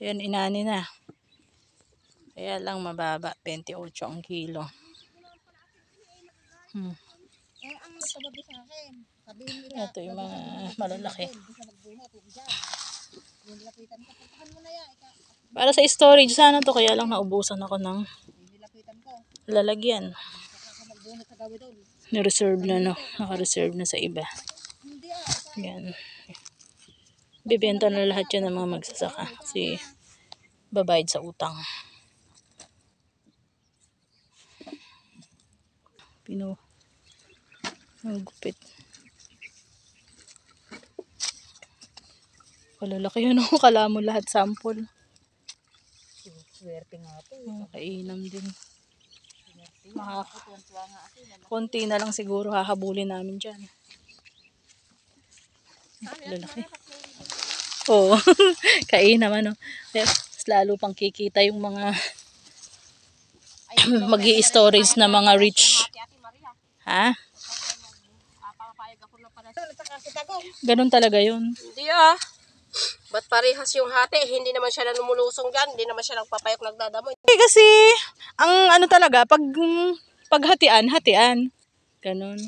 Ayan, inani na. Kaya lang mababa, 28 ang kilo. Ang sabi sa akin, sabihin nila, Ito yung mga malalaki. Para sa storage sana to, kaya lang naubusan ako ng lalagyan. Ni-reserve na, no? Naka-reserve na sa iba. Yan. Bibenta na lahat yan ng mga magsasaka. Kasi babayad sa utang. Ang gupit. Kalalaki yun, oh. Kala mo lahat sample. Swerte nga po. Kainam din. Konti na lang siguro hahabulin namin dyan. Lalaki. Oo. Kainam, ano. Lalo pang kikita yung mga mag-i-storage na mga rich. Ha? Ganun talaga yun. Hindi ba't parehas yung hati? Hindi naman siya nanumulusong dyan. Hindi naman siya nagpapayok nagdadamoy. Kasi, ang ano talaga, paghatian, hatian. Ganun.